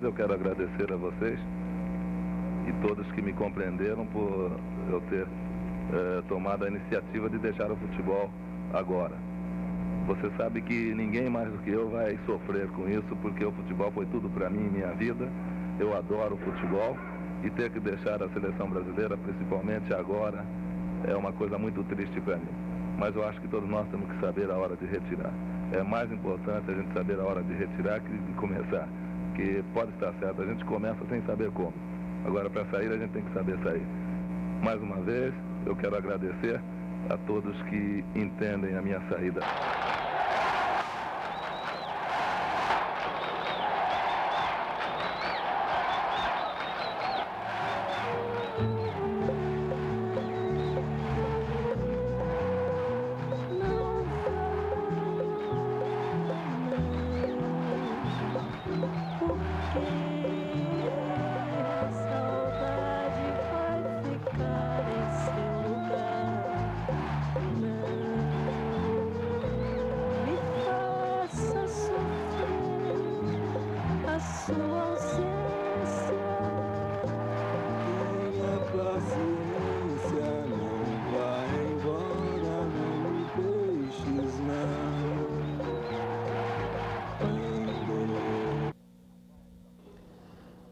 eu quero agradecer a vocês e todos que me compreenderam por eu ter tomado a iniciativa de deixar o futebol agora. Você sabe que ninguém mais do que eu vai sofrer com isso, porque o futebol foi tudo para mim, minha vida. Eu adoro o futebol e ter que deixar a seleção brasileira, principalmente agora, é uma coisa muito triste para mim. Mas eu acho que todos nós temos que saber a hora de retirar. É mais importante a gente saber a hora de retirar que de começar. Que pode estar certo, a gente começa sem saber como. Agora, para sair, a gente tem que saber sair. Mais uma vez, eu quero agradecer a todos que entendem a minha saída.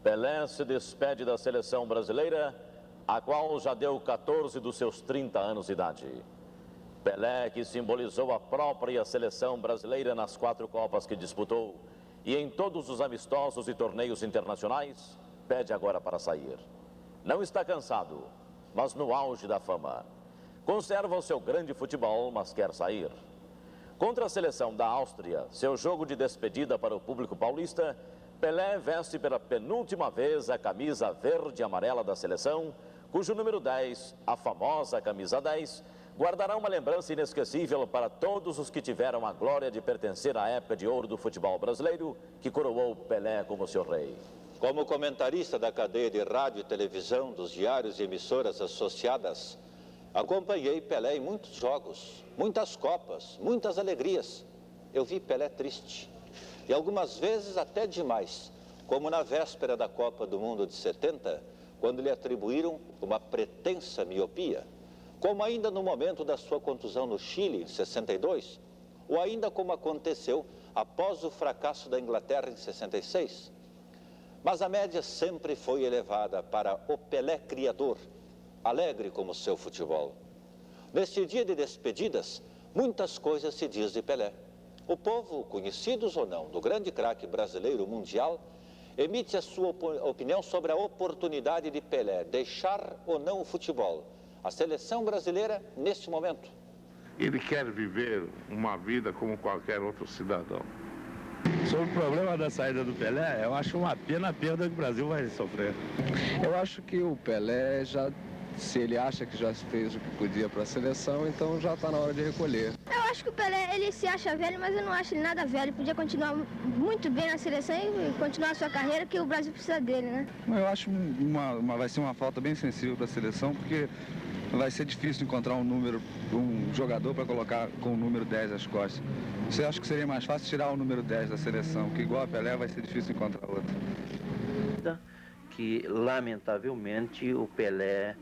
Pelé se despede da seleção brasileira, a qual já deu 14 dos seus 30 anos de idade. Pelé, que simbolizou a própria seleção brasileira nas 4 Copas que disputou e em todos os amistosos e torneios internacionais, pede agora para sair. Não está cansado, mas no auge da fama. Conserva o seu grande futebol, mas quer sair. Contra a seleção da Áustria, seu jogo de despedida para o público paulista, Pelé veste pela penúltima vez a camisa verde e amarela da seleção, cujo número 10, a famosa camisa 10, guardará uma lembrança inesquecível para todos os que tiveram a glória de pertencer à época de ouro do futebol brasileiro, que coroou Pelé como seu rei. Como comentarista da cadeia de rádio e televisão, dos diários e emissoras associadas, acompanhei Pelé em muitos jogos, muitas Copas, muitas alegrias. Eu vi Pelé triste. E algumas vezes até demais, como na véspera da Copa do Mundo de 70, quando lhe atribuíram uma pretensa miopia, como ainda no momento da sua contusão no Chile, em 62, ou ainda como aconteceu após o fracasso da Inglaterra em 66. Mas a média sempre foi elevada para o Pelé criador, alegre como seu futebol. Neste dia de despedidas, muitas coisas se diz de Pelé. O povo, conhecidos ou não, do grande craque brasileiro mundial, emite a sua opinião sobre a oportunidade de Pelé deixar ou não o futebol, a seleção brasileira, neste momento. Ele quer viver uma vida como qualquer outro cidadão. Sobre o problema da saída do Pelé, eu acho uma pena a perda que o Brasil vai sofrer. Eu acho que o Pelé já, se ele acha que já fez o que podia para a seleção, então já está na hora de recolher. Eu acho que o Pelé, ele se acha velho, mas eu não acho ele nada velho. Ele podia continuar muito bem na seleção e continuar a sua carreira, que o Brasil precisa dele, né? Eu acho vai ser uma falta bem sensível para a seleção, porque vai ser difícil encontrar um jogador para colocar com o número 10 às costas. Você acha que seria mais fácil tirar o número 10 da seleção, que igual a Pelé vai ser difícil encontrar outro? Que, lamentavelmente, o Pelé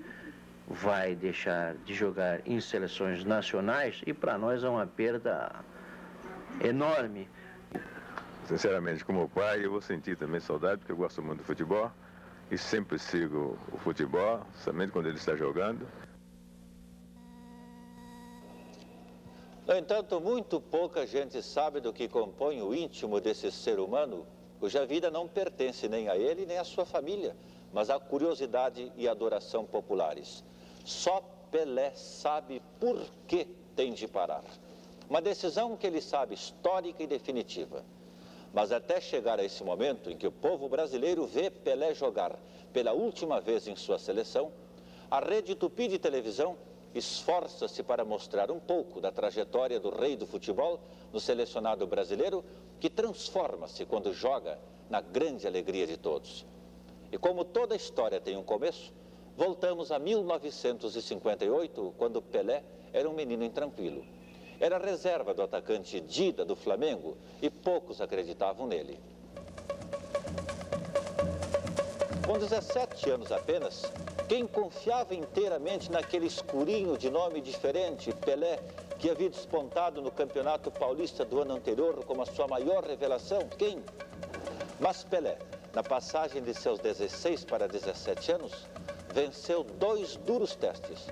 vai deixar de jogar em seleções nacionais e para nós é uma perda enorme. Sinceramente, como pai, eu vou sentir também saudade, porque eu gosto muito do futebol e sempre sigo o futebol, somente quando ele está jogando. No entanto, muito pouca gente sabe do que compõe o íntimo desse ser humano, cuja vida não pertence nem a ele nem à sua família, mas à curiosidade e adoração populares. Só Pelé sabe por que tem de parar. Uma decisão que ele sabe histórica e definitiva. Mas até chegar a esse momento em que o povo brasileiro vê Pelé jogar pela última vez em sua seleção, a Rede Tupi de televisão esforça-se para mostrar um pouco da trajetória do rei do futebol no selecionado brasileiro, que transforma-se quando joga na grande alegria de todos. E como toda história tem um começo, voltamos a 1958, quando Pelé era um menino intranquilo. Era reserva do atacante Dida, do Flamengo, e poucos acreditavam nele. Com 17 anos apenas, quem confiava inteiramente naquele escurinho de nome diferente, Pelé, que havia despontado no Campeonato Paulista do ano anterior como a sua maior revelação? Quem? Mas Pelé, na passagem de seus 16 para 17 anos, venceu 2 duros testes.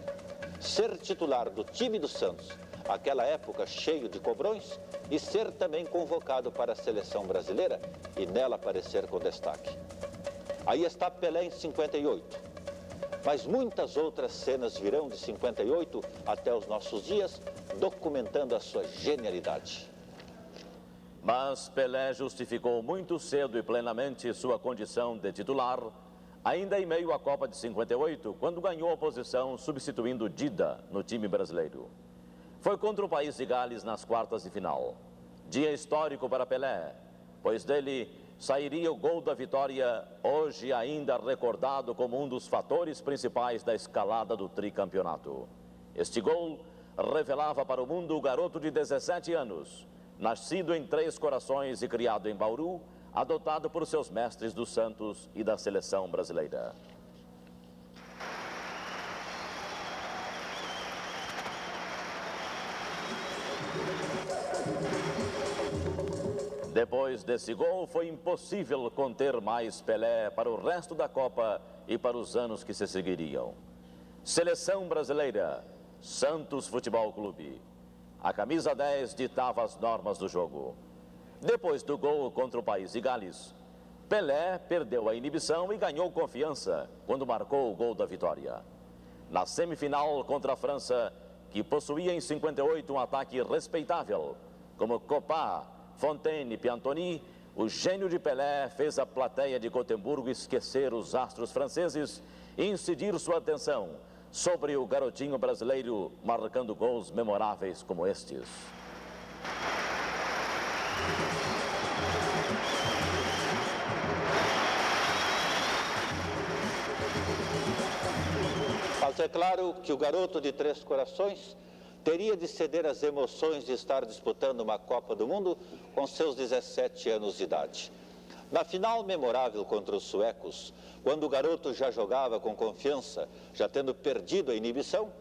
Ser titular do time do Santos, aquela época cheio de cobrões, e ser também convocado para a seleção brasileira e nela aparecer com destaque. Aí está Pelé em 58. Mas muitas outras cenas virão de 58 até os nossos dias, documentando a sua genialidade. Mas Pelé justificou muito cedo e plenamente sua condição de titular, ainda em meio à Copa de 58, quando ganhou a posição substituindo Dida no time brasileiro. Foi contra o país de Gales nas quartas de final. Dia histórico para Pelé, pois dele sairia o gol da vitória, hoje ainda recordado como um dos fatores principais da escalada do tricampeonato. Este gol revelava para o mundo o garoto de 17 anos, nascido em Três Corações e criado em Bauru, adotado por seus mestres do Santos e da seleção brasileira. Depois desse gol, foi impossível conter mais Pelé para o resto da Copa e para os anos que se seguiriam. Seleção brasileira, Santos Futebol Clube. A camisa 10 ditava as normas do jogo. Depois do gol contra o país de Gales, Pelé perdeu a inibição e ganhou confiança quando marcou o gol da vitória. Na semifinal contra a França, que possuía em 58 um ataque respeitável, como Copa, Fontaine e Piantoni, o gênio de Pelé fez a plateia de Gotemburgo esquecer os astros franceses e incidir sua atenção sobre o garotinho brasileiro, marcando gols memoráveis como estes. Mas é claro que o garoto de Três Corações teria de ceder às emoções de estar disputando uma Copa do Mundo com seus 17 anos de idade. Na final memorável contra os suecos, quando o garoto já jogava com confiança, já tendo perdido a inibição,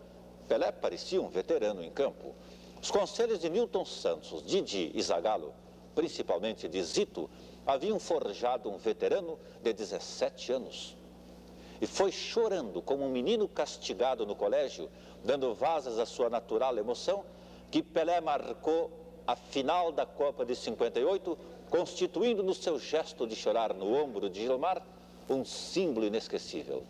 Pelé parecia um veterano em campo. Os conselhos de Nilton Santos, Didi e Zagallo, principalmente de Zito, haviam forjado um veterano de 17 anos. E foi chorando como um menino castigado no colégio, dando vazas à sua natural emoção, que Pelé marcou a final da Copa de 58, constituindo no seu gesto de chorar no ombro de Gilmar um símbolo inesquecível.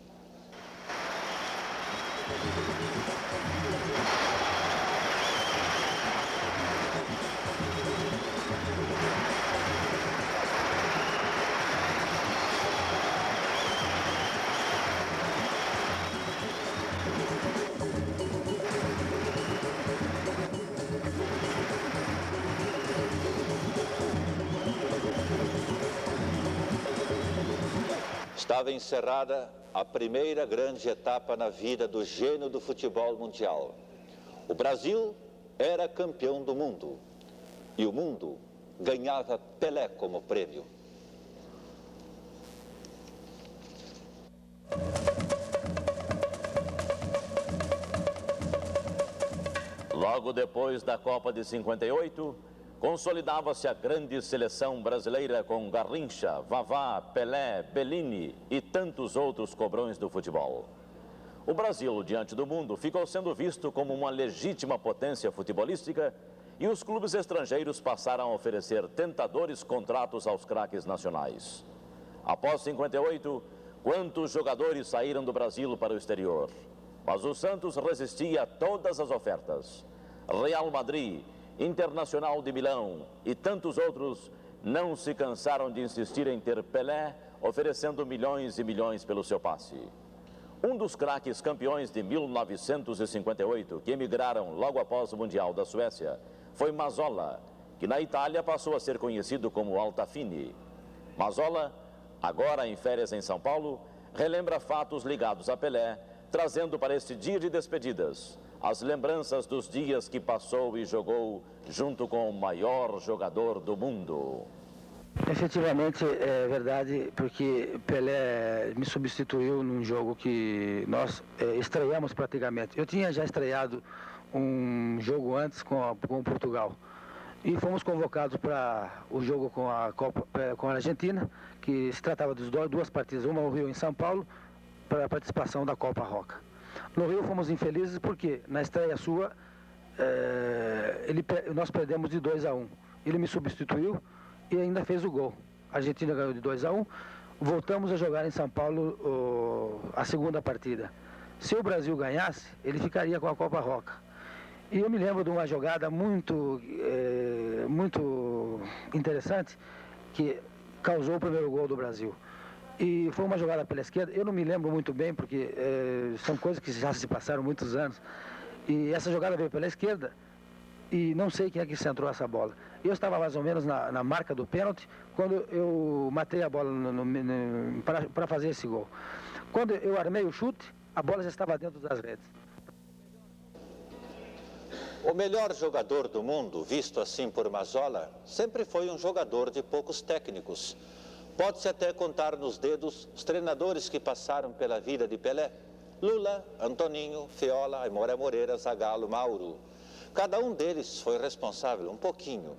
Estava encerrada a primeira grande etapa na vida do gênio do futebol mundial. O Brasil era campeão do mundo e o mundo ganhava Pelé como prêmio. Logo depois da Copa de 58, consolidava-se a grande seleção brasileira com Garrincha, Vavá, Pelé, Bellini e tantos outros cobrões do futebol. O Brasil, diante do mundo, ficou sendo visto como uma legítima potência futebolística e os clubes estrangeiros passaram a oferecer tentadores contratos aos craques nacionais. Após 58, quantos jogadores saíram do Brasil para o exterior? Mas o Santos resistia a todas as ofertas. Real Madrid, Internacional de Milão e tantos outros não se cansaram de insistir em ter Pelé, oferecendo milhões e milhões pelo seu passe. Um dos craques campeões de 1958, que emigraram logo após o Mundial da Suécia, foi Mazzola, que na Itália passou a ser conhecido como Altafini. Mazzola, agora em férias em São Paulo, relembra fatos ligados a Pelé, trazendo para este dia de despedidas as lembranças dos dias que passou e jogou junto com o maior jogador do mundo. Efetivamente é verdade, porque Pelé me substituiu num jogo que nós estreamos praticamente. Eu tinha já estreado um jogo antes com Portugal e fomos convocados para o jogo com a Argentina, que se tratava de duas partidas, uma no Rio em São Paulo, para a participação da Copa Roca. No Rio fomos infelizes porque na estreia sua nós perdemos de 2-1. Ele me substituiu e ainda fez o gol. A Argentina ganhou de 2-1. Voltamos a jogar em São Paulo a segunda partida. Se o Brasil ganhasse, ele ficaria com a Copa Roca. E eu me lembro de uma jogada muito interessante que causou o primeiro gol do Brasil. E foi uma jogada pela esquerda. Eu não me lembro muito bem, porque são coisas que já se passaram muitos anos. E essa jogada veio pela esquerda e não sei quem é que centrou essa bola. Eu estava mais ou menos na marca do pênalti quando eu matei a bola para fazer esse gol. Quando eu armei o chute, a bola já estava dentro das redes. O melhor jogador do mundo, visto assim por Mazzola, sempre foi um jogador de poucos técnicos. Pode-se até contar nos dedos os treinadores que passaram pela vida de Pelé. Lula, Antoninho, Feola, Aimoré Moreira, Zagallo, Mauro. Cada um deles foi responsável, um pouquinho,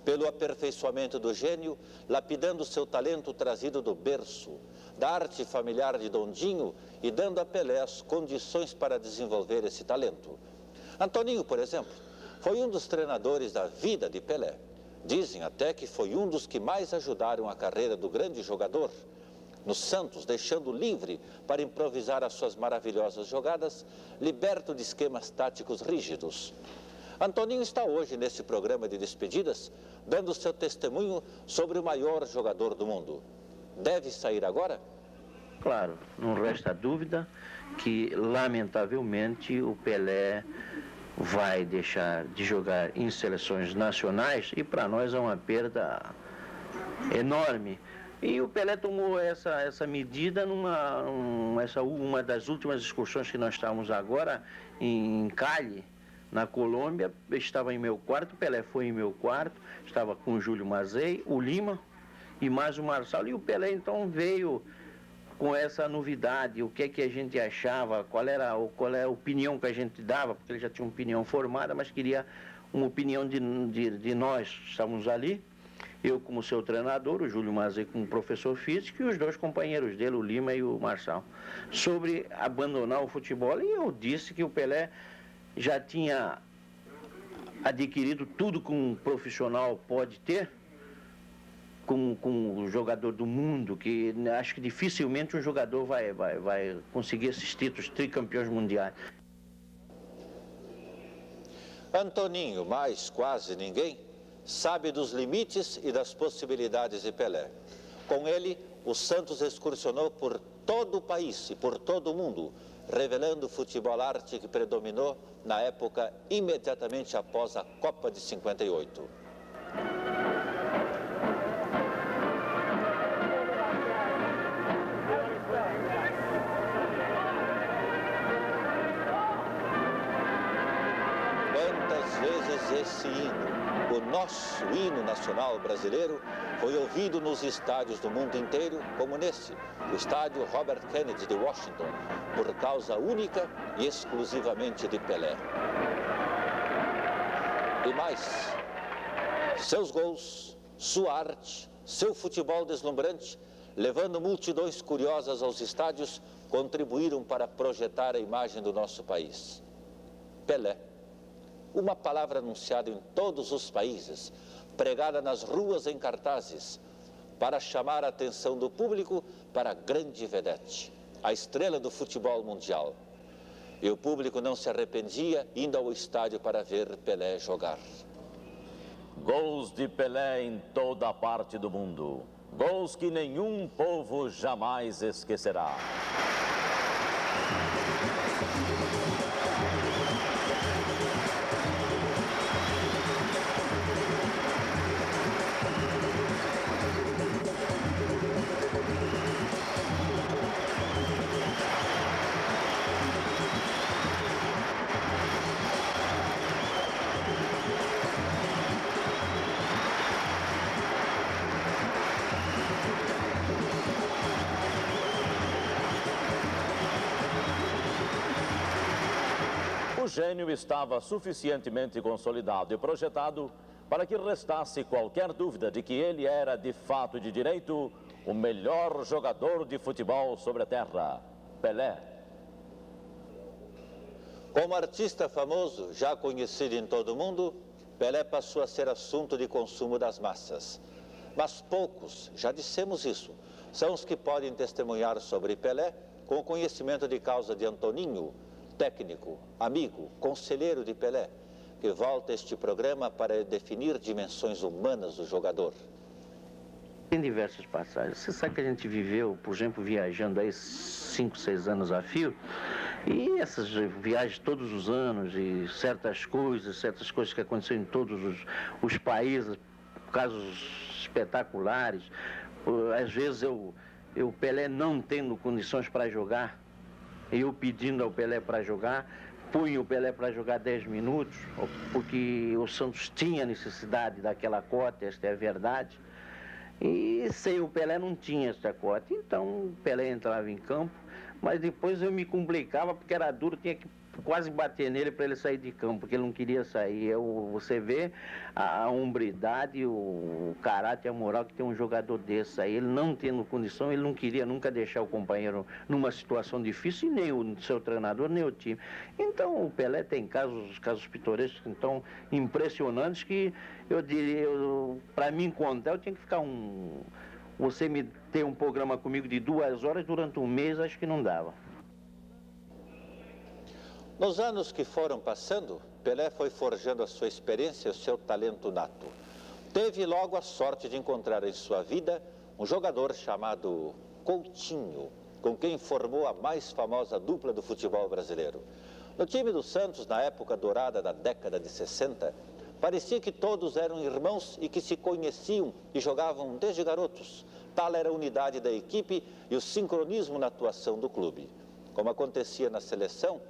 pelo aperfeiçoamento do gênio, lapidando seu talento trazido do berço, da arte familiar de Dondinho e dando a Pelé as condições para desenvolver esse talento. Antoninho, por exemplo, foi um dos treinadores da vida de Pelé. Dizem até que foi um dos que mais ajudaram a carreira do grande jogador. No Santos, deixando livre para improvisar as suas maravilhosas jogadas, liberto de esquemas táticos rígidos. Antoninho está hoje nesse programa de despedidas, dando seu testemunho sobre o maior jogador do mundo. Deve sair agora? Claro, não resta dúvida que, lamentavelmente, o Pelé vai deixar de jogar em seleções nacionais e para nós é uma perda enorme. E o Pelé tomou essa medida uma das últimas excursões que nós estávamos agora em Cali, na Colômbia. Estava em meu quarto, o Pelé foi em meu quarto, estava com o Júlio Mazei, o Lima e mais o Marçal. E o Pelé então veio com essa novidade, o que é que a gente achava, qual era a opinião que a gente dava, porque ele já tinha uma opinião formada, mas queria uma opinião de nós, estávamos ali. Eu como seu treinador, o Júlio Mazei como professor físico e os dois companheiros dele, o Lima e o Marçal, sobre abandonar o futebol. E eu disse que o Pelé já tinha adquirido tudo que um profissional pode ter, com o jogador do mundo, que acho que dificilmente um jogador vai conseguir esses títulos tricampeões mundiais. Antoninho, mais quase ninguém, sabe dos limites e das possibilidades de Pelé. Com ele, o Santos excursionou por todo o país e por todo o mundo, revelando o futebol arte que predominou na época imediatamente após a Copa de 58. Quantas vezes esse hino, o nosso hino nacional brasileiro, foi ouvido nos estádios do mundo inteiro, como nesse, o estádio Robert Kennedy de Washington, por causa única e exclusivamente de Pelé. E mais, seus gols, sua arte, seu futebol deslumbrante, levando multidões curiosas aos estádios, contribuíram para projetar a imagem do nosso país. Pelé, uma palavra anunciada em todos os países, pregada nas ruas em cartazes, para chamar a atenção do público para a grande vedete, a estrela do futebol mundial. E o público não se arrependia indo ao estádio para ver Pelé jogar. Gols de Pelé em toda a parte do mundo. Gols que nenhum povo jamais esquecerá. gênio estava suficientemente consolidado e projetado para que restasse qualquer dúvida de que ele era, de fato e de direito, o melhor jogador de futebol sobre a terra, Pelé. Como artista famoso, já conhecido em todo o mundo, Pelé passou a ser assunto de consumo das massas. Mas poucos, já dissemos isso, são os que podem testemunhar sobre Pelé com o conhecimento de causa de Antoninho, técnico, amigo, conselheiro de Pelé, que volta a este programa para definir dimensões humanas do jogador. Tem diversas passagens. Você sabe que a gente viveu, por exemplo, viajando aí 5, 6 anos a fio, e essas viagens todos os anos, e certas coisas que aconteceram em todos os países, casos espetaculares. Às vezes o Pelé não tendo condições para jogar, eu pedindo ao Pelé para jogar, punha o Pelé para jogar 10 minutos, porque o Santos tinha necessidade daquela cota, esta é a verdade. E sem o Pelé não tinha essa cota. Então o Pelé entrava em campo, mas depois eu me complicava porque era duro, tinha que quase bater nele para ele sair de campo, porque ele não queria sair. Você vê a hombridade, o caráter, a moral que tem um jogador desse aí. Ele não tendo condição, ele não queria nunca deixar o companheiro numa situação difícil, e nem o seu treinador, nem o time. Então o Pelé tem casos pitorescos, então, impressionantes, que eu diria, para mim contar, eu tinha que ficar você me ter um programa comigo de 2 horas durante um mês, acho que não dava. Nos anos que foram passando, Pelé foi forjando a sua experiência e o seu talento nato. Teve logo a sorte de encontrar em sua vida um jogador chamado Coutinho, com quem formou a mais famosa dupla do futebol brasileiro. No time do Santos, na época dourada da década de 60, parecia que todos eram irmãos e que se conheciam e jogavam desde garotos. Tal era a unidade da equipe e o sincronismo na atuação do clube. Como acontecia na seleção,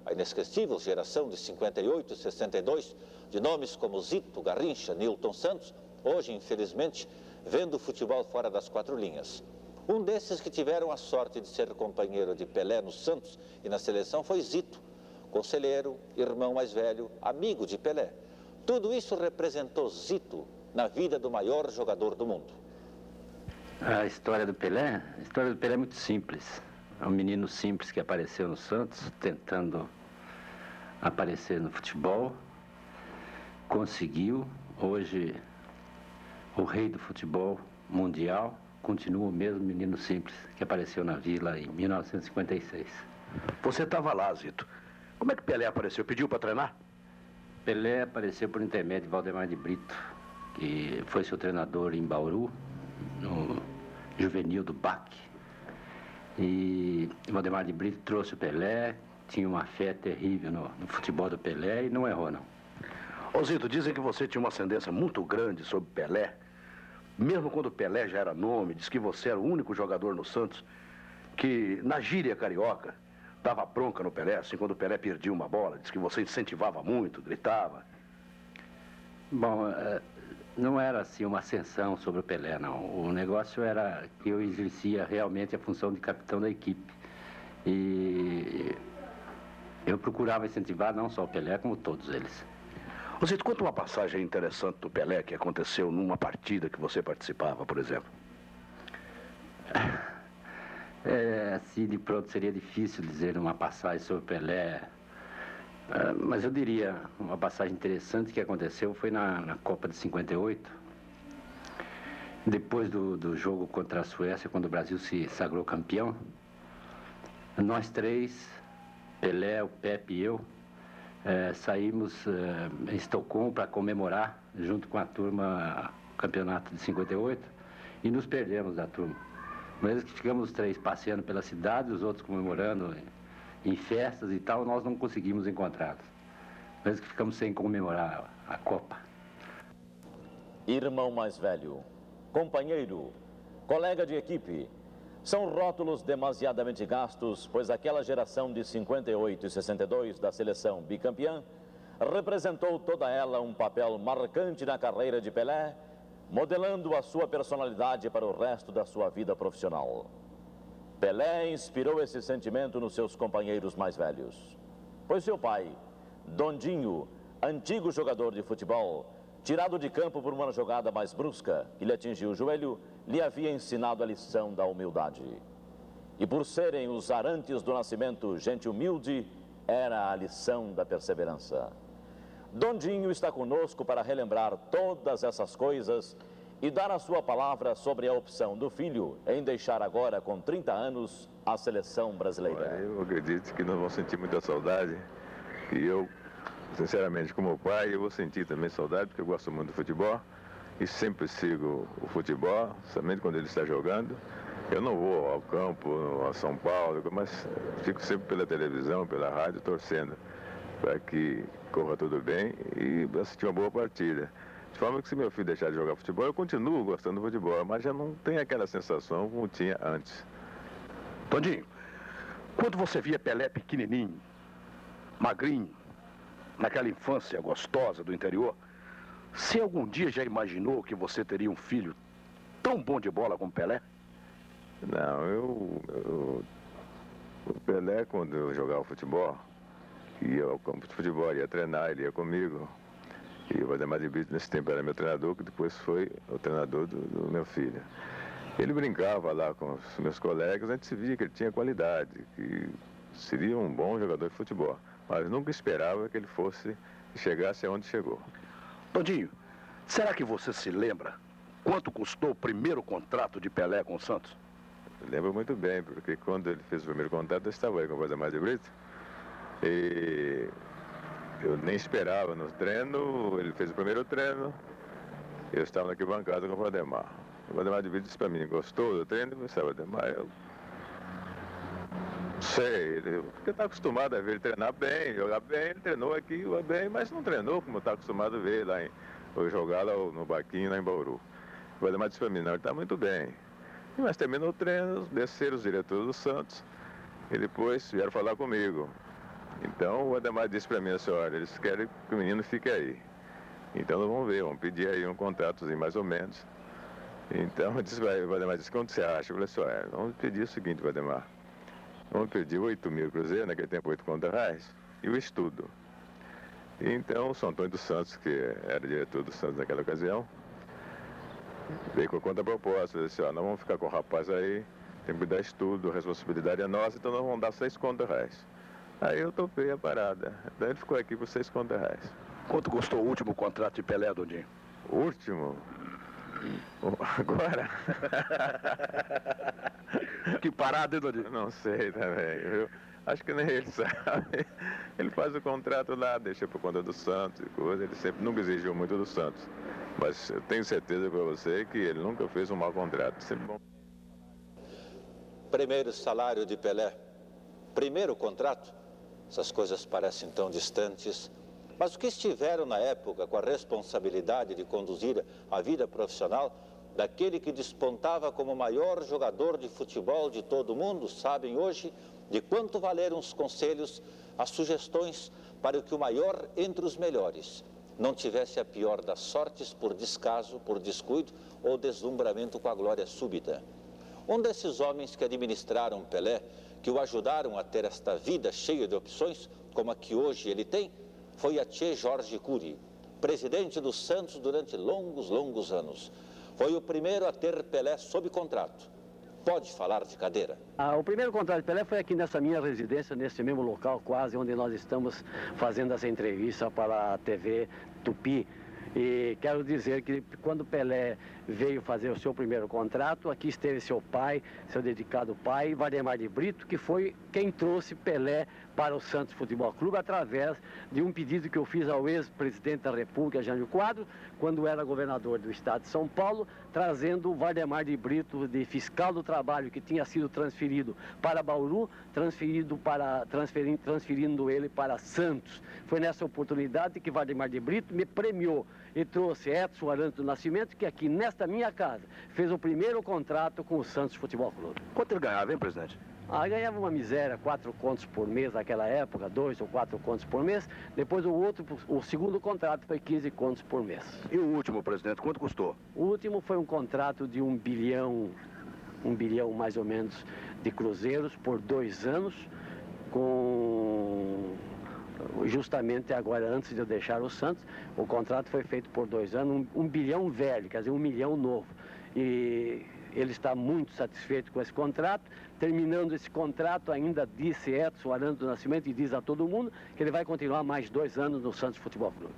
a inesquecível geração de 58 e 62, de nomes como Zito, Garrincha, Nilton Santos, hoje, infelizmente, vendo o futebol fora das 4 linhas. Um desses que tiveram a sorte de ser companheiro de Pelé no Santos e na seleção foi Zito, conselheiro, irmão mais velho, amigo de Pelé. Tudo isso representou Zito na vida do maior jogador do mundo. A história do Pelé é muito simples. É um menino simples que apareceu no Santos, tentando aparecer no futebol, conseguiu. Hoje, o rei do futebol mundial continua o mesmo menino simples que apareceu na Vila em 1956. Você estava lá, Zito. Como é que Pelé apareceu? Pediu para treinar? Pelé apareceu por intermédio de Valdemar de Brito, que foi seu treinador em Bauru, no juvenil do BAC. E Valdemar de Brito trouxe o Pelé, tinha uma fé terrível no futebol do Pelé e não errou, não. Ô Zito, dizem que você tinha uma ascendência muito grande sobre Pelé. Mesmo quando o Pelé já era nome, diz que você era o único jogador no Santos que, na gíria carioca, dava bronca no Pelé, assim, quando o Pelé perdia uma bola. Diz que você incentivava muito, gritava. Bom, não era assim uma ascensão sobre o Pelé, não. O negócio era que eu exercia realmente a função de capitão da equipe. E eu procurava incentivar não só o Pelé, como todos eles. Você conta uma passagem interessante do Pelé que aconteceu numa partida que você participava, por exemplo. Assim, de pronto, seria difícil dizer uma passagem sobre o Pelé. Mas eu diria, uma passagem interessante que aconteceu foi na Copa de 58. Depois do jogo contra a Suécia, quando o Brasil se sagrou campeão, nós três, Pelé, o Pepe e eu, saímos em Estocolmo para comemorar, junto com a turma, o campeonato de 58, e nos perdemos da turma. Mesmo que ficamos os 3 passeando pela cidade, os outros comemorando em festas e tal, nós não conseguimos encontrá-los. Mesmo que ficamos sem comemorar a Copa. Irmão mais velho, companheiro, colega de equipe, são rótulos demasiadamente gastos, pois aquela geração de 58 e 62 da seleção bicampeã representou toda ela um papel marcante na carreira de Pelé, modelando a sua personalidade para o resto da sua vida profissional. Pelé inspirou esse sentimento nos seus companheiros mais velhos, pois seu pai, Dondinho, antigo jogador de futebol, tirado de campo por uma jogada mais brusca que lhe atingiu o joelho, lhe havia ensinado a lição da humildade. E por serem os Arantes do nascimento gente humilde, era a lição da perseverança. Dondinho está conosco para relembrar todas essas coisas e dar a sua palavra sobre a opção do filho em deixar agora, com 30 anos, a seleção brasileira. Eu acredito que nós vamos sentir muita saudade. E eu, sinceramente, como pai, eu vou sentir também saudade, porque eu gosto muito do futebol e sempre sigo o futebol, somente quando ele está jogando. Eu não vou ao campo, a São Paulo, mas fico sempre pela televisão, pela rádio, torcendo para que corra tudo bem e assistir uma boa partida. De forma que se meu filho deixar de jogar futebol, eu continuo gostando do futebol, mas já não tem aquela sensação como tinha antes. Tondinho, quando você via Pelé pequenininho, magrinho, naquela infância gostosa do interior, você algum dia já imaginou que você teria um filho tão bom de bola como Pelé? Não, o Pelé, quando eu jogava futebol, ia ao campo de futebol, ia treinar, ele ia comigo. E o Valdemar de Brito, nesse tempo, era meu treinador, que depois foi o treinador do meu filho. Ele brincava lá com os meus colegas, a gente se via que ele tinha qualidade, que seria um bom jogador de futebol. Mas nunca esperava que ele chegasse aonde chegou. Tondinho, será que você se lembra quanto custou o primeiro contrato de Pelé com o Santos? Eu lembro muito bem, porque quando ele fez o primeiro contrato, eu estava aí com o Valdemar de Brito. E eu nem esperava no treino, ele fez o primeiro treino, eu estava na arquibancada com o Valdemar. O Valdemar de Brito disse para mim, gostou do treino? Eu disse, Valdemar, eu sei, porque está acostumado a ver ele treinar bem, jogar bem, ele treinou aqui, joga bem, mas não treinou como está acostumado a ver lá ou jogar lá no Barquinho, lá em Bauru. O Valdemar disse para mim, não, ele está muito bem. Mas terminou o treino, desceram os diretores do Santos e depois vieram falar comigo. Então o Valdemar disse para mim assim, olha, eles querem que o menino fique aí. Então nós vamos ver, vamos pedir aí um contratozinho mais ou menos. Então o Valdemar disse, quanto você acha? Eu falei assim, olha, vamos pedir o seguinte, Valdemar. Vamos pedir 8 mil cruzeiros, naquele tempo 8 conto reais, e o estudo. Então o São Antônio dos Santos, que era diretor do Santos naquela ocasião, veio com a contraproposta, disse, ó, nós vamos ficar com o rapaz aí, tem que dar estudo, a responsabilidade é nossa, então nós vamos dar 6 contos reais. Aí eu topei a parada, daí ele ficou aqui por 6 contos reais. Quanto custou o último contrato de Pelé, Dondinho? O último? Agora? Que parada, hein, Dondinho? Não sei também, viu? Acho que nem ele sabe. Ele faz o contrato lá, deixa por conta do Santos e coisa, ele sempre nunca exigiu muito do Santos. Mas eu tenho certeza para você que ele nunca fez um mau contrato. Sempre bom. Primeiro salário de Pelé, primeiro contrato, essas coisas parecem tão distantes, mas o que estiveram na época com a responsabilidade de conduzir a vida profissional daquele que despontava como o maior jogador de futebol de todo o mundo, sabem hoje de quanto valeram os conselhos, as sugestões para que o maior entre os melhores não tivesse a pior das sortes por descaso, por descuido ou deslumbramento com a glória súbita. Um desses homens que administraram Pelé, que o ajudaram a ter esta vida cheia de opções, como a que hoje ele tem, foi Atchê Jorge Cury, presidente do Santos durante longos anos. Foi o primeiro a ter Pelé sob contrato. Pode falar de cadeira? O primeiro contrato de Pelé foi aqui nessa minha residência, nesse mesmo local quase, onde nós estamos fazendo essa entrevista para a TV Tupi. E quero dizer que quando Pelé veio fazer o seu primeiro contrato, aqui esteve seu pai, seu dedicado pai, Valdemar de Brito, que foi quem trouxe Pelé para o Santos Futebol Clube através de um pedido que eu fiz ao ex-presidente da República, Jânio Quadros, quando era governador do estado de São Paulo, trazendo o Valdemar de Brito de fiscal do trabalho, que tinha sido transferido para Bauru, transferindo ele para Santos. Foi nessa oportunidade que Valdemar de Brito me premiou e trouxe Edson Arantes do Nascimento, que aqui nesta minha casa fez o primeiro contrato com o Santos Futebol Clube. Quanto ele ganhava, hein, presidente? Ganhava uma miséria, 4 contos por mês naquela época, 2 ou 4 contos por mês. Depois o segundo contrato foi 15 contos por mês. E o último, presidente, quanto custou? O último foi um contrato de 1 bilhão mais ou menos de cruzeiros por 2 anos, com justamente agora, antes de eu deixar o Santos, o contrato foi feito por 2 anos, 1 bilhão velho, quer dizer, 1 milhão novo. E ele está muito satisfeito com esse contrato. Terminando esse contrato, ainda disse Edson Arantes do Nascimento e diz a todo mundo que ele vai continuar mais 2 anos no Santos Futebol Clube.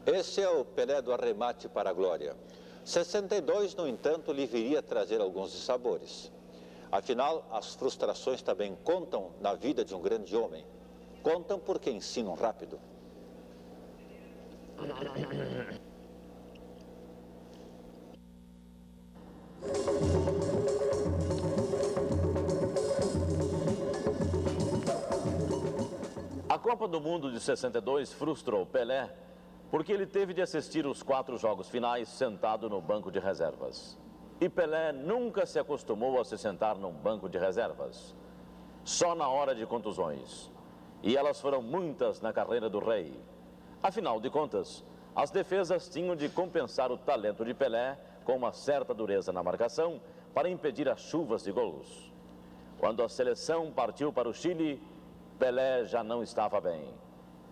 Esse é o Pelé do arremate para a glória. 62, no entanto, lhe viria trazer alguns dissabores. Afinal, as frustrações também contam na vida de um grande homem. Contam porque ensinam rápido. A Copa do Mundo de 62 frustrou Pelé porque ele teve de assistir os 4 jogos finais sentado no banco de reservas. E Pelé nunca se acostumou a se sentar num banco de reservas, só na hora de contusões. E elas foram muitas na carreira do rei. Afinal de contas, as defesas tinham de compensar o talento de Pelé com uma certa dureza na marcação para impedir as chuvas de gols. Quando a seleção partiu para o Chile, Pelé já não estava bem.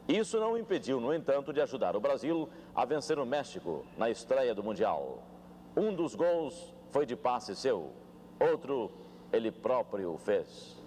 Isso não o impediu, no entanto, de ajudar o Brasil a vencer o México na estreia do Mundial. Um dos gols foi de passe seu, outro ele próprio fez.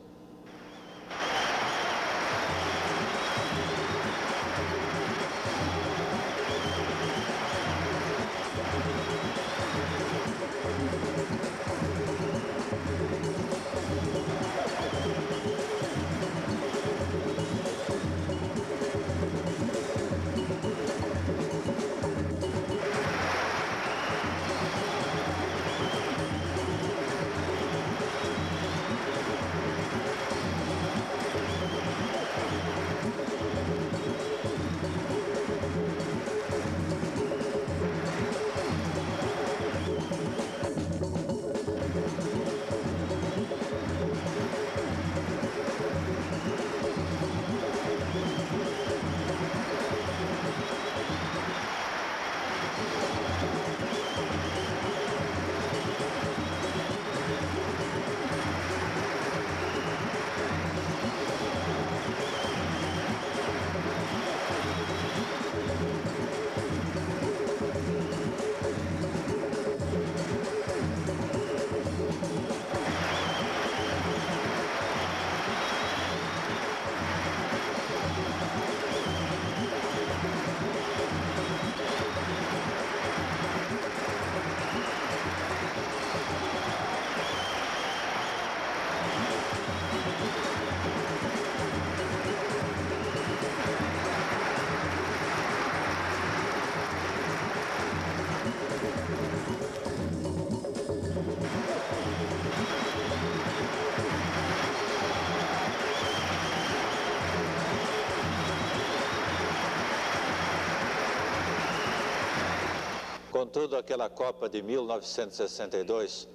Contudo, aquela Copa de 1962,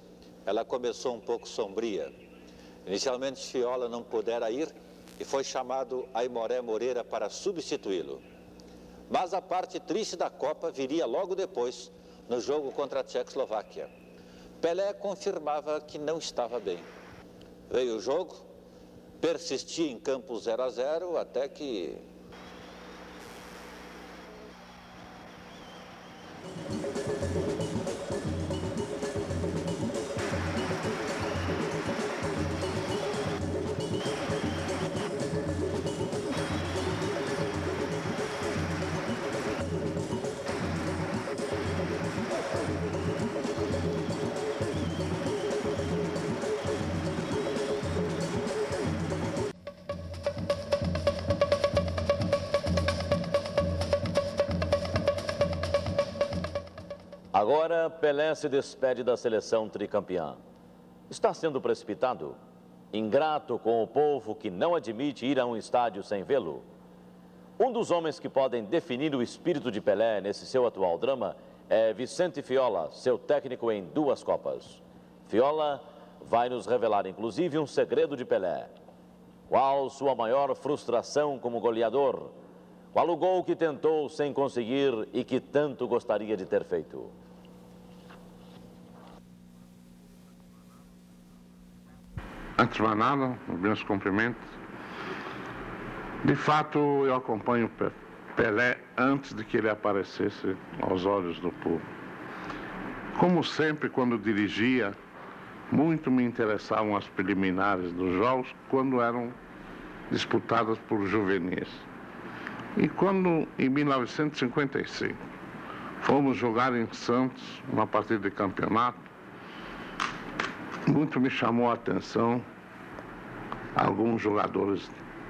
ela começou um pouco sombria. Inicialmente, Fiola não pudera ir e foi chamado Aimoré Moreira para substituí-lo. Mas a parte triste da Copa viria logo depois, no jogo contra a Tchecoslováquia. Pelé confirmava que não estava bem. Veio o jogo, persistia em campo 0-0, até que... Agora, Pelé se despede da seleção tricampeã. Está sendo precipitado? Ingrato com o povo que não admite ir a um estádio sem vê-lo? Um dos homens que podem definir o espírito de Pelé nesse seu atual drama é Vicente Fiola, seu técnico em 2 Copas. Fiola vai nos revelar, inclusive, um segredo de Pelé. Qual sua maior frustração como goleador? Qual o gol que tentou sem conseguir e que tanto gostaria de ter feito? Antes de mais nada, meus cumprimentos. De fato, eu acompanho Pelé antes de que ele aparecesse aos olhos do povo. Como sempre, quando dirigia, muito me interessavam as preliminares dos jogos quando eram disputadas por juvenis. E quando, em 1955, fomos jogar em Santos, uma partida de campeonato, muito me chamou a atenção alguns jogadores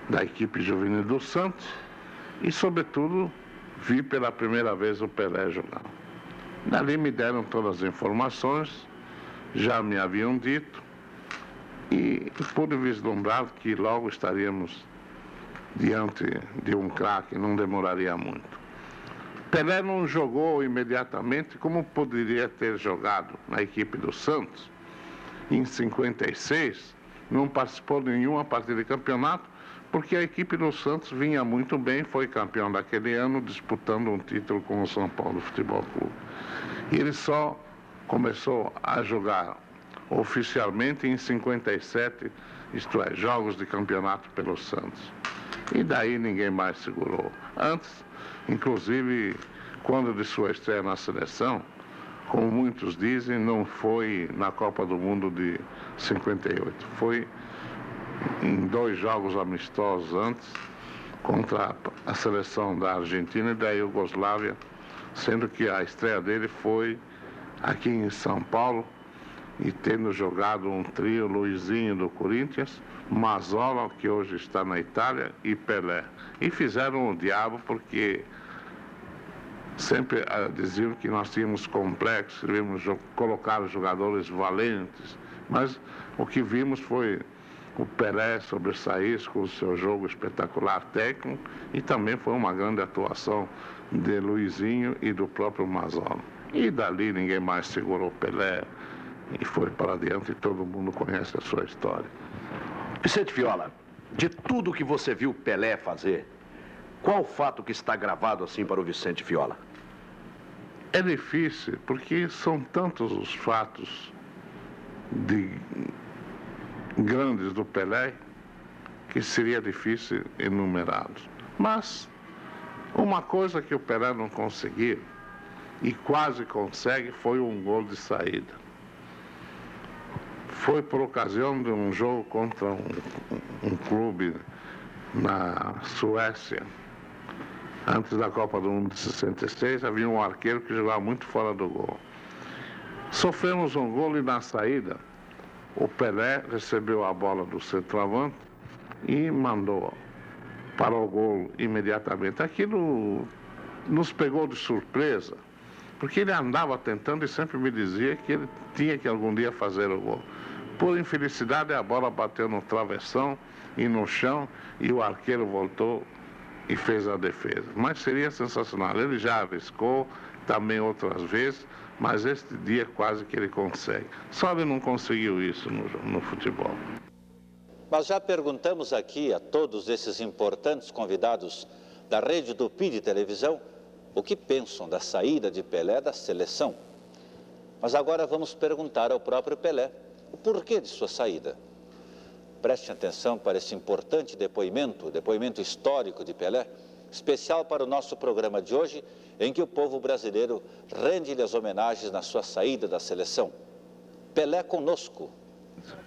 da equipe juvenil do Santos e, sobretudo, vi pela primeira vez o Pelé jogar. Dali me deram todas as informações, já me haviam dito, e pude vislumbrar que logo estaríamos diante de um craque, não demoraria muito. Pelé não jogou imediatamente como poderia ter jogado na equipe do Santos. Em 56, não participou de nenhuma partida de campeonato, porque a equipe do Santos vinha muito bem, foi campeão daquele ano, disputando um título com o São Paulo Futebol Clube. E ele só começou a jogar oficialmente em 57, isto é, jogos de campeonato pelo Santos. E daí ninguém mais segurou. Antes, inclusive, quando de sua estreia na seleção, como muitos dizem, não foi na Copa do Mundo de 58. Foi em 2 jogos amistosos antes, contra a seleção da Argentina e da Iugoslávia, sendo que a estreia dele foi aqui em São Paulo, e tendo jogado um trio, Luizinho do Corinthians, Mazzola, que hoje está na Itália, e Pelé. E fizeram o diabo porque sempre diziam que nós tínhamos complexos, queríamos colocar os jogadores valentes, mas o que vimos foi o Pelé sobressair com o seu jogo espetacular técnico, e também foi uma grande atuação de Luizinho e do próprio Mazzola. E dali ninguém mais segurou o Pelé e foi para adiante, e todo mundo conhece a sua história. Vicente Fiola, de tudo que você viu Pelé fazer, qual o fato que está gravado assim para o Vicente Fiola? É difícil, porque são tantos os fatos grandes do Pelé que seria difícil enumerá-los. Mas uma coisa que o Pelé não conseguiu, e quase consegue, foi um gol de saída. Foi por ocasião de um jogo contra um clube na Suécia. Antes da Copa do Mundo de 66, havia um arqueiro que jogava muito fora do gol. Sofremos um gol e na saída, o Pelé recebeu a bola do centroavante e mandou para o gol imediatamente. Aquilo nos pegou de surpresa, porque ele andava tentando e sempre me dizia que ele tinha que algum dia fazer o gol. Por infelicidade, a bola bateu no travessão e no chão, e o arqueiro voltou e fez a defesa. Mas seria sensacional. Ele já arriscou também outras vezes, mas este dia quase que ele consegue. Só ele não conseguiu isso no futebol. Mas já perguntamos aqui a todos esses importantes convidados da Rede Tupi de televisão o que pensam da saída de Pelé da seleção. Mas agora vamos perguntar ao próprio Pelé o porquê de sua saída. Prestem atenção para esse importante depoimento histórico de Pelé, especial para o nosso programa de hoje, em que o povo brasileiro rende-lhe as homenagens na sua saída da seleção. Pelé conosco.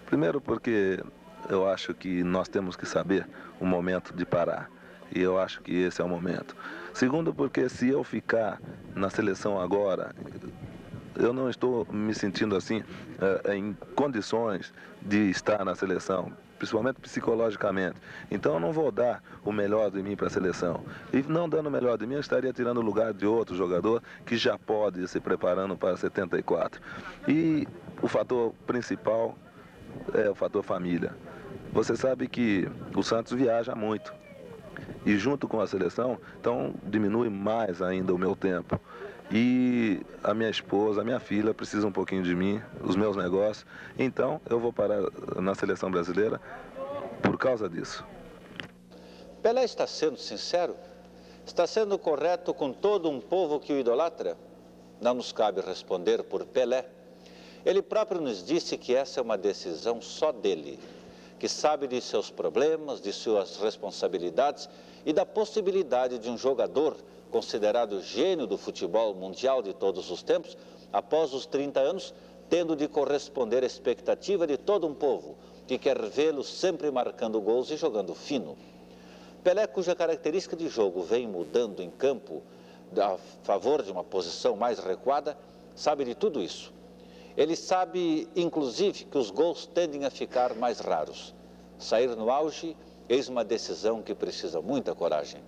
Primeiro porque eu acho que nós temos que saber o momento de parar. E eu acho que esse é o momento. Segundo porque se eu ficar na seleção agora, eu não estou me sentindo assim em condições de estar na seleção, principalmente psicologicamente. Então eu não vou dar o melhor de mim para a seleção. E não dando o melhor de mim, eu estaria tirando o lugar de outro jogador que já pode ir se preparando para 74. E o fator principal é o fator família. Você sabe que o Santos viaja muito. E junto com a seleção, então diminui mais ainda o meu tempo. E a minha esposa, a minha filha precisa um pouquinho de mim, os meus negócios. Então eu vou parar na seleção brasileira por causa disso. Pelé está sendo sincero? Está sendo correto com todo um povo que o idolatra? Não nos cabe responder por Pelé. Ele próprio nos disse que essa é uma decisão só dele, que sabe de seus problemas, de suas responsabilidades e da possibilidade de um jogador considerado gênio do futebol mundial de todos os tempos, após os 30 anos, tendo de corresponder à expectativa de todo um povo que quer vê-lo sempre marcando gols e jogando fino. Pelé, cuja característica de jogo vem mudando em campo a favor de uma posição mais recuada, sabe de tudo isso. Ele sabe, inclusive, que os gols tendem a ficar mais raros. Sair no auge, eis uma decisão que precisa muita coragem.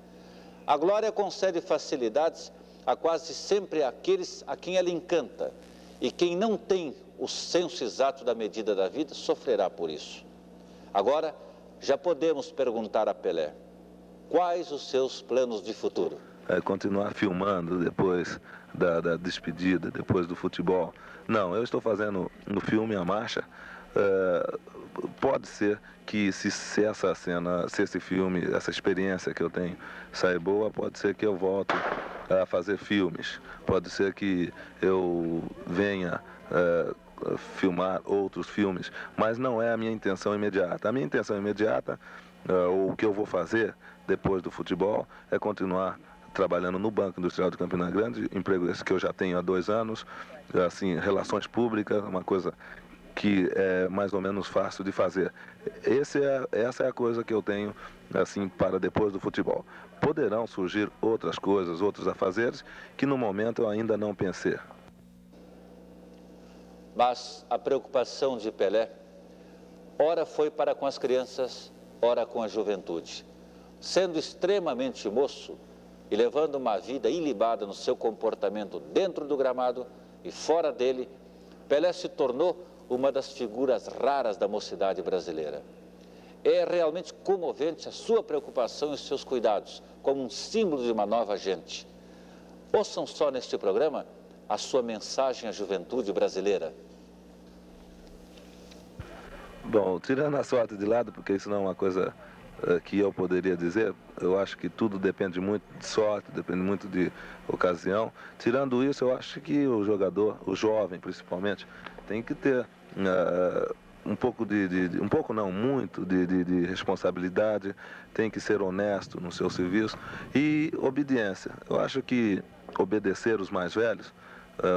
A glória concede facilidades a quase sempre aqueles a quem ela encanta, e quem não tem o senso exato da medida da vida sofrerá por isso. Agora, já podemos perguntar a Pelé, quais os seus planos de futuro? Continuar filmando depois da despedida, depois do futebol. Não, eu estou fazendo no filme A Marcha. Pode ser que se essa cena, se esse filme, essa experiência que eu tenho sair boa, pode ser que eu volte a fazer filmes. Pode ser que eu venha filmar outros filmes, mas não é a minha intenção imediata. A minha intenção imediata, ou o que eu vou fazer depois do futebol, é continuar trabalhando no Banco Industrial de Campina Grande, emprego esse que eu já tenho há 2 anos, assim, relações públicas, uma coisa que é mais ou menos fácil de fazer. Essa é a coisa que eu tenho, assim, para depois do futebol. Poderão surgir outras coisas, outros afazeres, que no momento eu ainda não pensei. Mas a preocupação de Pelé, ora foi para com as crianças, ora com a juventude. Sendo extremamente moço e levando uma vida ilibada no seu comportamento dentro do gramado e fora dele, Pelé se tornou uma das figuras raras da mocidade brasileira. É realmente comovente a sua preocupação e os seus cuidados, como um símbolo de uma nova gente. Ouçam só neste programa a sua mensagem à juventude brasileira. Bom, tirando a sorte de lado, porque isso não é uma coisa que eu poderia dizer, eu acho que tudo depende muito de sorte, depende muito de ocasião. Tirando isso, eu acho que o jogador, o jovem principalmente, tem que ter muito de responsabilidade, tem que ser honesto no seu serviço e obediência. Eu acho que obedecer os mais velhos,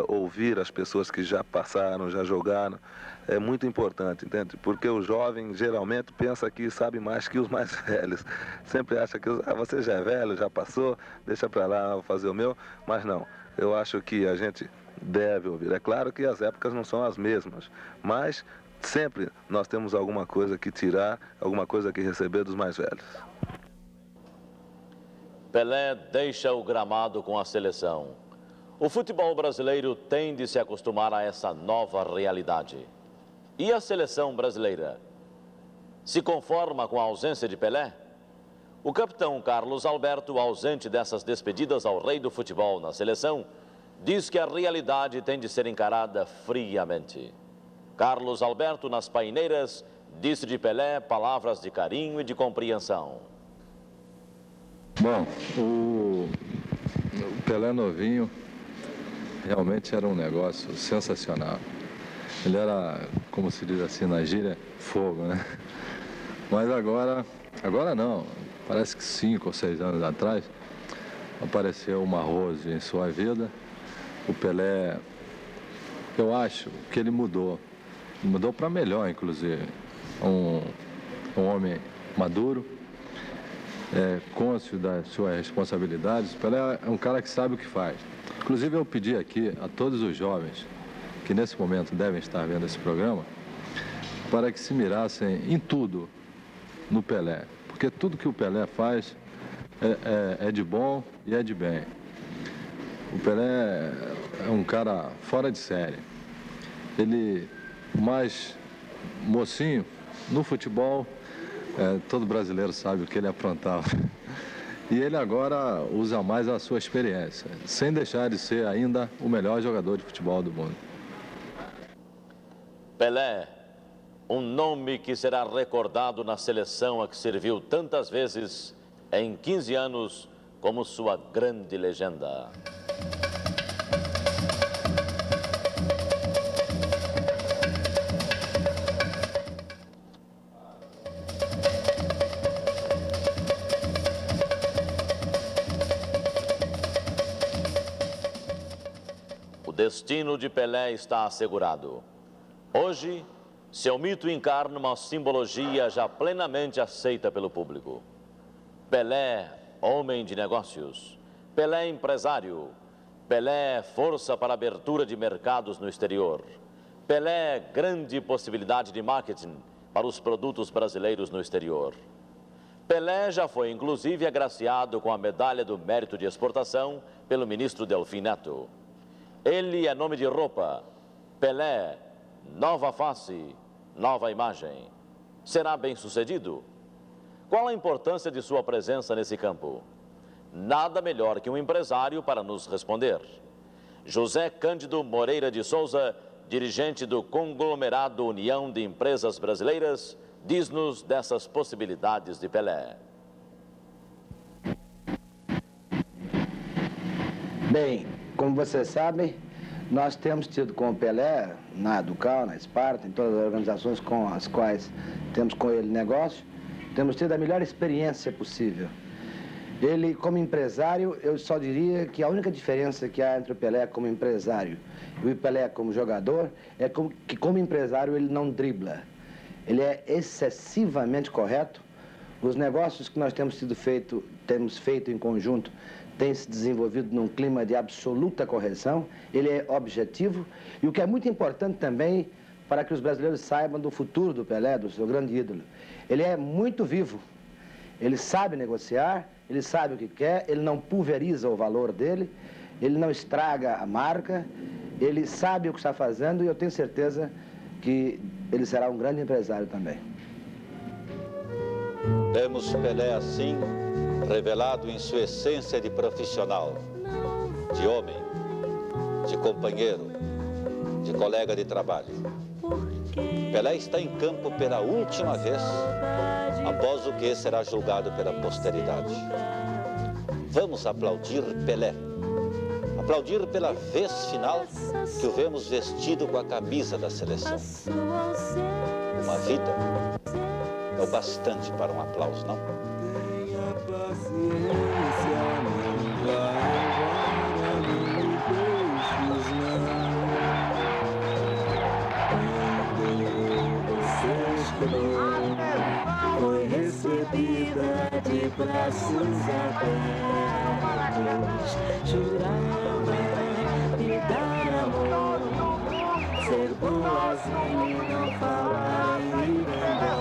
ouvir as pessoas que já passaram, já jogaram, é muito importante, entende? Porque o jovem geralmente pensa que sabe mais que os mais velhos. Sempre acha que você já é velho, já passou, deixa pra lá, vou fazer o meu. Mas não, eu acho que a gente deve ouvir. É claro que as épocas não são as mesmas, mas sempre nós temos alguma coisa que tirar, alguma coisa que receber dos mais velhos. Pelé deixa o gramado com a seleção. O futebol brasileiro tem de se acostumar a essa nova realidade. E a seleção brasileira se conforma com a ausência de Pelé? O capitão Carlos Alberto, ausente dessas despedidas ao rei do futebol na seleção, diz que a realidade tem de ser encarada friamente. Carlos Alberto, nas paineiras, disse de Pelé palavras de carinho e de compreensão. Bom, o Pelé novinho realmente era um negócio sensacional. Ele era, como se diz assim na gíria, fogo, né? Mas agora não. Parece que 5 ou 6 anos atrás apareceu uma Rose em sua vida. O Pelé, eu acho que ele mudou para melhor, inclusive. Um homem maduro, cônscio das suas responsabilidades. O Pelé é um cara que sabe o que faz. Inclusive eu pedi aqui a todos os jovens que nesse momento devem estar vendo esse programa, para que se mirassem em tudo no Pelé. Porque tudo que o Pelé faz é de bom e é de bem. O Pelé é um cara fora de série. Ele, mais mocinho, no futebol, todo brasileiro sabe o que ele aprontava. E ele agora usa mais a sua experiência, sem deixar de ser ainda o melhor jogador de futebol do mundo. Pelé, um nome que será recordado na seleção a que serviu tantas vezes em 15 anos como sua grande legenda. destino de Pelé está assegurado. Hoje, seu mito encarna uma simbologia já plenamente aceita pelo público. Pelé, homem de negócios. Pelé, empresário. Pelé, força para abertura de mercados no exterior. Pelé, grande possibilidade de marketing para os produtos brasileiros no exterior. Pelé já foi, inclusive, agraciado com a medalha do mérito de exportação pelo ministro Delfim Neto. Ele é nome de roupa. Pelé, nova face, nova imagem. Será bem-sucedido? Qual a importância de sua presença nesse campo? Nada melhor que um empresário para nos responder. José Cândido Moreira de Souza, dirigente do conglomerado União de Empresas Brasileiras, diz-nos dessas possibilidades de Pelé. Bem, como vocês sabem, nós temos tido com o Pelé, na Ducal, na Esparta, em todas as organizações com as quais temos com ele negócio, temos tido a melhor experiência possível. Ele, como empresário, eu só diria que a única diferença que há entre o Pelé como empresário e o Pelé como jogador é que, como empresário, ele não dribla. Ele é excessivamente correto. Os negócios que nós temos feito em conjunto têm se desenvolvido num clima de absoluta correção. Ele é objetivo. E o que é muito importante também, para que os brasileiros saibam do futuro do Pelé, do seu grande ídolo, ele é muito vivo. Ele sabe negociar, ele sabe o que quer, ele não pulveriza o valor dele, ele não estraga a marca, ele sabe o que está fazendo e eu tenho certeza que ele será um grande empresário também. Temos Pelé assim, revelado em sua essência de profissional, de homem, de companheiro, de colega de trabalho. Pelé está em campo pela última vez, após o que será julgado pela posteridade. Vamos aplaudir Pelé. Aplaudir pela vez final que o vemos vestido com a camisa da seleção. Uma vida é o bastante para um aplauso, não? Tenha paciência, não vai embora, não me deixes não. Quando você chegou, foi recebida de braços abertos. Jurava me dar amor, ser boazinha e não falar em ir embora.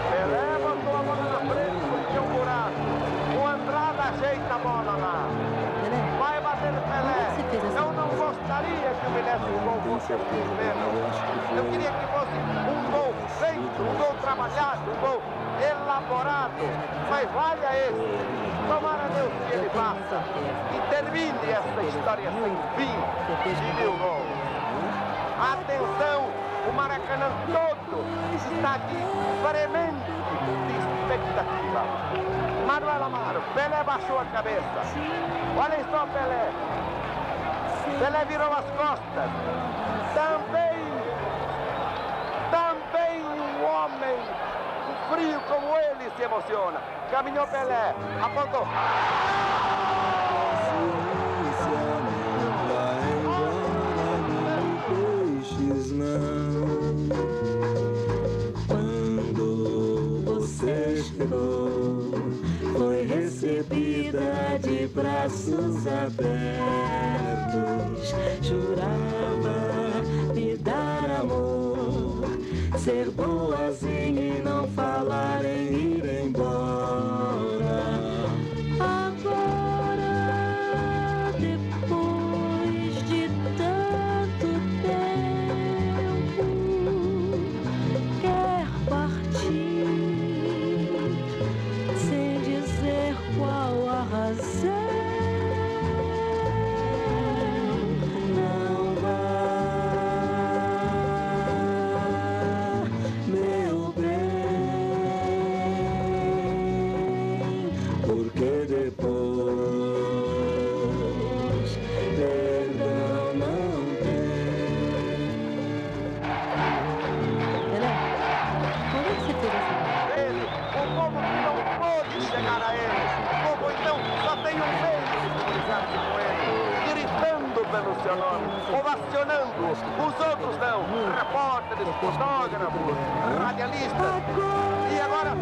Pelé botou a bola na frente porque tinha um buraco. O Andrada ajeita a bola lá. Vai bater o Pelé. Eu não gostaria que o Pelé fosse um gol fosse Eu queria que fosse um gol feito, um gol trabalhado, um gol elaborado. Mas valha esse. Tomara Deus que ele faça e termine essa história sem fim de 1000 gols. Atenção, o Maracanã todo está aqui fremente de expectativa. Manuel Amaro, Pelé baixou a cabeça. Olhem só Pelé. Pelé virou as costas. Também um homem frio como ele se emociona. Caminhou Pelé, apontou. Quando você chegou, foi recebida de braços abertos. Jurava me dar amor, ser boazinha e não falar em ir embora. Agora, depois de tanto tempo, quer partir sem dizer qual a razão. ovacionando, os outros não, repórteres, fotógrafos, radialistas, e agora